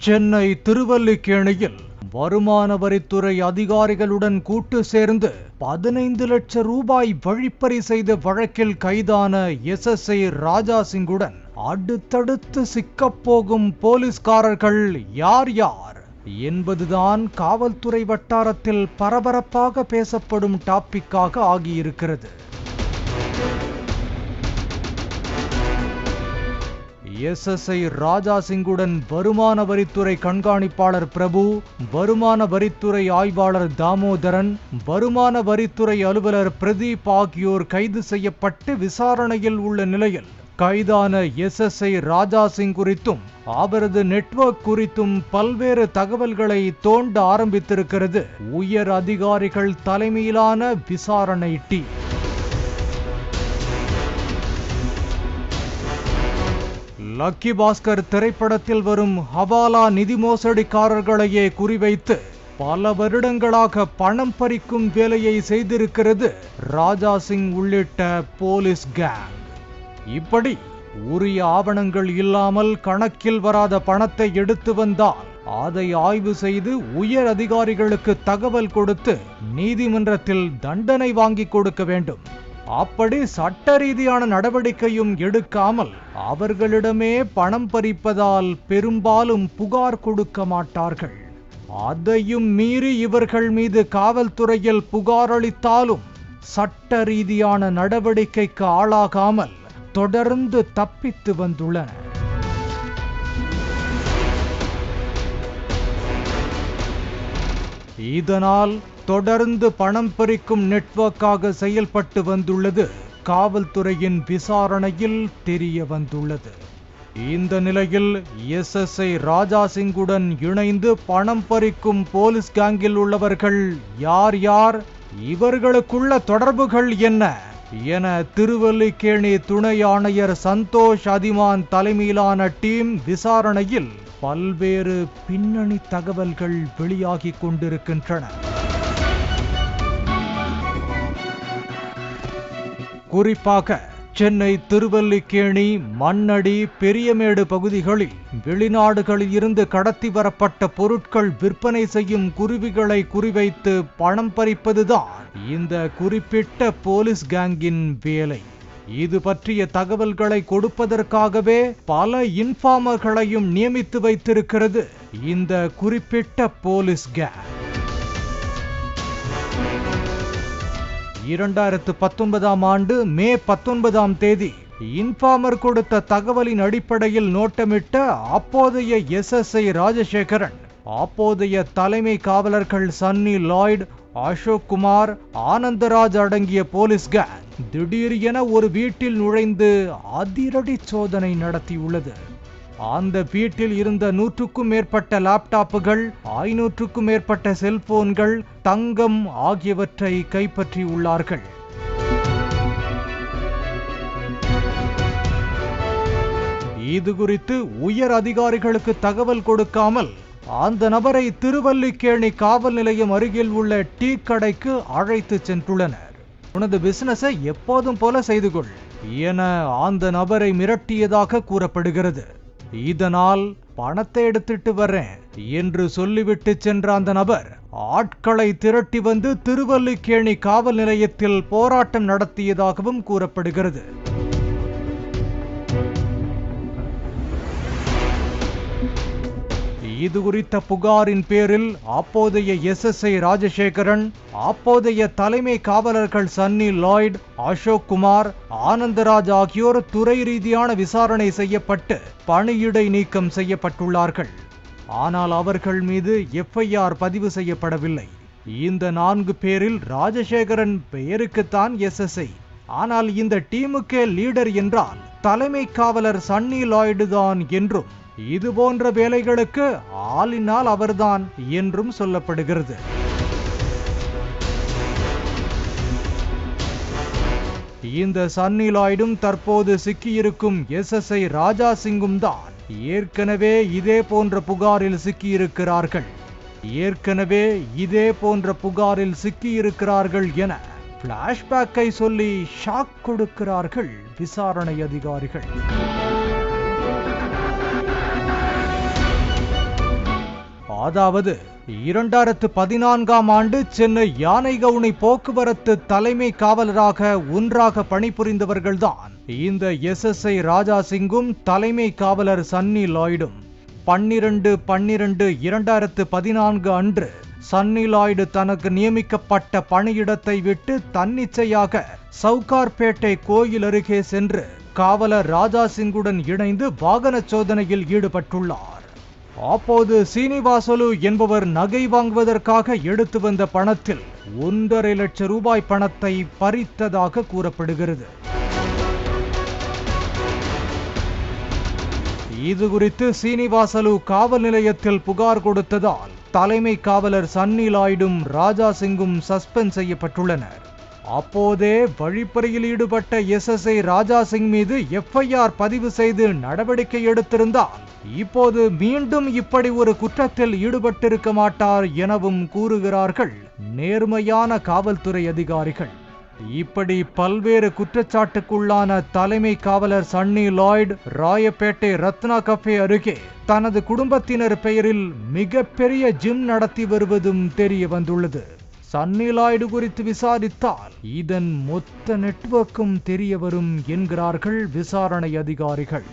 சென்னை திருவல்லிக்கேணியில் வருமான வரித்துறை அதிகாரிகளுடன் கூட்டு சேர்ந்து 15 லட்சம் ரூபாய் வழிப்பறி செய்த வழக்கில் கைதான SSI ராஜாசிங்குடன் அடுத்தடுத்து சிக்கப்போகும் போலீஸ்காரர்கள் யார் யார் என்பதுதான் காவல்துறை வட்டாரத்தில் பரபரப்பாக பேசப்படும் டாபிக்காக ஆகியிருக்கிறது. SSI ராஜாசிங்குடன் வருமான வரித்துறை கண்காணிப்பாளர் பிரபு, வருமான வரித்துறை ஆய்வாளர் தாமோதரன், வருமான வரித்துறை அலுவலர் பிரதீப் ஆகியோர் கைது செய்யப்பட்டு விசாரணையில் உள்ள நிலையில் கைதான SSI ராஜாசிங் குறித்தும் அவரது நெட்வொர்க் குறித்தும் பல்வேறு தகவல்களை தோண்ட ஆரம்பித்திருக்கிறது உயர் அதிகாரிகள் தலைமையிலான விசாரணை டீம். லக்கி பாஸ்கர் திரைப்படத்தில் வரும் ஹவாலா நிதி மோசடிக்காரர்களையே குறிவைத்து பல வருடங்களாக பணம் பறிக்கும் வேலையை செய்திருக்கிறது ராஜாசிங் உள்ளிட்ட போலீஸ் கேங். இப்படி உரிய ஆவணங்கள் இல்லாமல் கணக்கில் வராத பணத்தை எடுத்து வந்தால் அதை ஆய்வு செய்து உயர் அதிகாரிகளுக்கு தகவல் கொடுத்து நீதிமன்றத்தில் தண்டனை வாங்கி கொடுக்க வேண்டும். அப்படி சட்ட ரீதியான நடவடிக்கையும் எடுக்காமல் அவர்களிடமே பணம் பறிப்பதால் பெரும்பாலும் புகார் கொடுக்க மாட்டார்கள். அதையும் மீறி இவர்கள் மீது காவல்துறையில் புகார் அளித்தாலும் சட்ட ரீதியான நடவடிக்கைக்கு ஆளாகாமல் தொடர்ந்து தப்பித்து வந்துள்ளனர். இதனால் தொடர்ந்து பணம் பறிக்கும் நெட்வொர்க்காக செயல்பட்டு வந்துள்ளது காவல்துறையின் விசாரணையில் தெரிய வந்துள்ளது. இந்த நிலையில் SSI ராஜாசிங்குடன் இணைந்து பணம் பறிக்கும் போலீஸ் கேங்கில் உள்ளவர்கள் யார் யார், இவர்களுக்குள்ள தொடர்புகள் என்ன என திருவல்லிக்கேணி துணை ஆணையர் சந்தோஷ் அதிமான் தலைமையிலான டீம் விசாரணையில் பல்வேறு பின்னணி தகவல்கள் வெளியாகி கொண்டிருக்கின்றன. குறிப்பாக சென்னை திருவல்லிக்கேணி, மண்ணடி, பெரியமேடு பகுதிகளில் வெளிநாடுகளில் இருந்து கடத்தி வரப்பட்ட பொருட்கள் விற்பனை செய்யும் குருவிகளை குறிவைத்து பணம் பறிப்பதுதான் இந்த குறிப்பிட்ட போலீஸ் கேங்கின் வேலை. இது பற்றிய தகவல்களை கொடுப்பதற்காகவே பல இன்ஃபார்மர்களையும் நியமித்து வைத்திருக்கிறது இந்த குறிப்பிட்ட போலீஸ் கேங். 2019ஆம் ஆண்டு மே 19ஆம் தேதி இன்ஃபார்மர் கொடுத்த தகவலின் அடிப்படையில் நோட்டமிட்ட அப்போதைய SSI ராஜசேகரன், அப்போதைய தலைமை காவலர்கள் சன்னி லாய்டு, அசோக் குமார், ஆனந்தராஜ் அடங்கிய போலீஸ் கேங் திடீர் என ஒரு வீட்டில் நுழைந்து அதிரடி சோதனை நடத்தியுள்ளது. அந்த வீட்டில் இருந்த 100க்கும் மேற்பட்ட லேப்டாப்புகள், 500க்கும் மேற்பட்ட செல்போன்கள், தங்கம் ஆகியவற்றை கைப்பற்றியுள்ளார்கள். இது குறித்து உயர் அதிகாரிகளுக்கு தகவல் கொடுக்காமல் அந்த நபரை திருவல்லிக்கேணி காவல் நிலையம் அருகில் உள்ள டீ கடைக்கு அழைத்து சென்றுள்ளனர். உனது பிசினஸை எப்போதும் போல செய்து கொள் என அந்த நபரை மிரட்டியதாக கூறப்படுகிறது. இதனால் பணத்தை எடுத்துட்டு வரேன் என்று சொல்லிவிட்டு சென்ற அந்த நபர் ஆட்களை திரட்டி வந்து திருவல்லிக்கேணி காவல் நிலையத்தில் போராட்டம் நடத்தியதாகவும் கூறப்படுகிறது. இது குறித்த புகாரின் பேரில் அப்போதைய SSI ராஜசேகரன், அப்போதைய தலைமை காவலர்கள் சன்னி லாய்டு, அசோக் குமார், ஆனந்தராஜ் ஆகியோர் துறை ரீதியான விசாரணை செய்யப்பட்டு பணியிடை நீக்கம் செய்யப்பட்டுள்ளார்கள். ஆனால் அவர்கள் மீது FIR பதிவு செய்யப்படவில்லை. இந்த 4 பேரில் ராஜசேகரன் பெயருக்குத்தான் SSI, ஆனால் இந்த டீமுக்கே லீடர் என்றால் தலைமை காவலர் சன்னி லாய்டு தான் என்றும், இது போன்ற வேலைகளுக்கு ஆளினால் அவர்தான் என்றும் சொல்லப்படுகிறது. இந்த சன்னி லாய்டும் தற்போது சிக்கியிருக்கும் SSI ராஜாசிங்கும் தான் ஏற்கனவே இதே போன்ற புகாரில் சிக்கியிருக்கிறார்கள் என பிளாஷ்பேக்கை சொல்லி ஷாக் கொடுக்கிறார்கள் விசாரணை அதிகாரிகள். அதாவது 2014ஆம் ஆண்டு சென்னை யானைகவுனி போக்குவரத்து தலைமை காவலராக ஒன்றாக பணிபுரிந்தவர்கள்தான் இந்த SSI ராஜா சிங்கும் தலைமை காவலர் சன்னி லாய்டும். 12/12/2014 அன்று சன்னி லாய்டு தனக்கு நியமிக்கப்பட்ட பணியிடத்தை விட்டு தன்னிச்சையாக சவுகார்பேட்டை கோயில் அருகே சென்று காவலர் ராஜா சிங்குடன் இணைந்து வாகன சோதனையில் ஈடுபட்டுள்ளார். அப்போது சீனிவாசலு என்பவர் நகை வாங்குவதற்காக எடுத்து வந்த பணத்தில் 1.5 லட்சம் ரூபாய் பணத்தை பறித்ததாக கூறப்படுகிறது. இது குறித்து சீனிவாசலு காவல் நிலையத்தில் புகார் கொடுத்ததால் தலைமை காவலர் சன்னி லாய்டும் ராஜா சிங்கும் சஸ்பெண்ட் செய்யப்பட்டுள்ளனர். அப்போதே வழிப்பறியில் ஈடுபட்ட SSI ராஜா சிங் மீது FIR பதிவு செய்து நடவடிக்கை எடுத்திருந்தால் இப்போது மீண்டும் இப்படி ஒரு குற்றத்தில் ஈடுபட்டிருக்க மாட்டார் எனவும் கூறுகிறார்கள் நேர்மையான காவல்துறை அதிகாரிகள். இப்படி பல்வேறு குற்றச்சாட்டுக்குள்ளான தலைமை காவலர் சன்னி லாய்டு ராயப்பேட்டை ரத்னா கஃபே அருகே தனது குடும்பத்தினர் பெயரில் மிகப்பெரிய ஜிம் நடத்தி வருவதும் தெரிய வந்துள்ளது. சன்னி லாய்டு குறித்து விசாரித்தால் இதன் மொத்த நெட்வொர்க்கும் தெரிய வரும் என்கிறார்கள் விசாரணை அதிகாரிகள்.